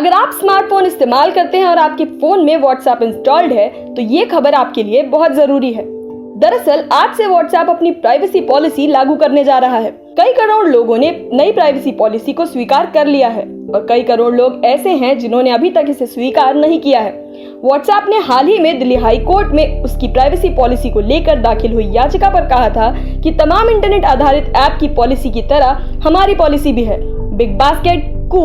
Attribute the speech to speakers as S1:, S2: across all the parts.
S1: अगर आप स्मार्टफोन इस्तेमाल करते हैं और आपके फोन में व्हाट्सएप इंस्टॉल्ड है तो ये खबर आपके लिए बहुत जरूरी है। दरअसल आज से व्हाट्सएप अपनी प्राइवेसी पॉलिसी लागू करने जा रहा है। कई करोड़ लोगों ने नई प्राइवेसी पॉलिसी को स्वीकार कर लिया है और कई करोड़ लोग ऐसे हैं जिन्होंने अभी तक इसे स्वीकार नहीं किया है। व्हाट्सएप ने हाल ही में दिल्ली हाई कोर्ट में उसकी प्राइवेसी पॉलिसी को लेकर दाखिल हुई याचिका पर कहा था कि तमाम इंटरनेट आधारित ऐप की पॉलिसी की तरह हमारी पॉलिसी भी है। बिग बास्केट, कू,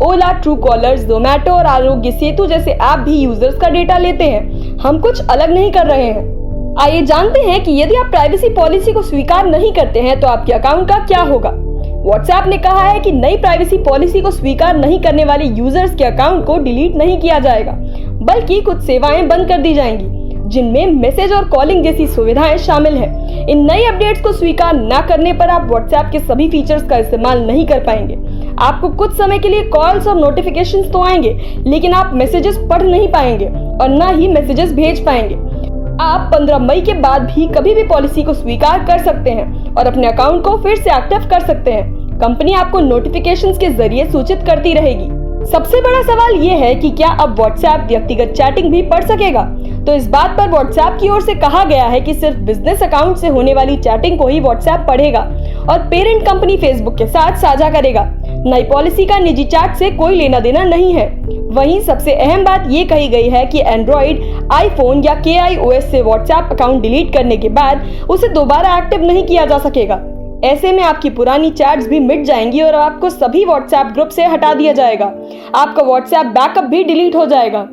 S1: ओला, ट्रू कॉलर्स, जोमैटो और आरोग्य सेतु जैसे ऐप भी यूजर्स का डेटा लेते हैं। हम कुछ अलग नहीं कर रहे हैं। आइए जानते हैं कि यदि आप प्राइवेसी पॉलिसी को स्वीकार नहीं करते हैं तो आपके अकाउंट का क्या होगा। व्हाट्सएप ने कहा है कि नई प्राइवेसी पॉलिसी को स्वीकार नहीं करने वाले यूजर्स के अकाउंट को डिलीट नहीं किया जाएगा, बल्कि कुछ सेवाएं बंद कर दी जाएंगी जिनमें मैसेज और कॉलिंग जैसी सुविधाएं शामिल हैं। इन नई अपडेट्स को स्वीकार न करने पर आप व्हाट्सएप के सभी फीचर्स का इस्तेमाल नहीं कर पाएंगे। आपको कुछ समय के लिए कॉल्स और नोटिफिकेशंस तो आएंगे, लेकिन आप मैसेजेस पढ़ नहीं पाएंगे और न ही मैसेजेस भेज पाएंगे। आप 15 मई के बाद भी कभी भी पॉलिसी को स्वीकार कर सकते हैं और अपने अकाउंट को फिर से एक्टिव कर सकते हैं। कंपनी आपको नोटिफिकेशंस के जरिए सूचित करती रहेगी। सबसे बड़ा सवाल ये है कि क्या अब व्हाट्सएप व्यक्तिगत चैटिंग भी पढ़ सकेगा? तो इस बात पर व्हाट्सएप की ओर से कहा गया है कि सिर्फ बिजनेस अकाउंट से होने वाली चैटिंग को ही व्हाट्सएप पढ़ेगा और पेरेंट कंपनी फेसबुक के साथ साझा करेगा। नई पॉलिसी का निजी चैट से कोई लेना देना नहीं है। वहीं सबसे अहम बात ये कही गई है कि एंड्रॉइड, आईफोन या KIOS से व्हाट्सएप अकाउंट डिलीट करने के बाद उसे दोबारा एक्टिव नहीं किया जा सकेगा। ऐसे में आपकी पुरानी चैट्स भी मिट जाएंगी और आपको सभी व्हाट्सएप ग्रुप से हटा दिया जाएगा। आपका व्हाट्सएप बैकअप भी डिलीट हो जाएगा।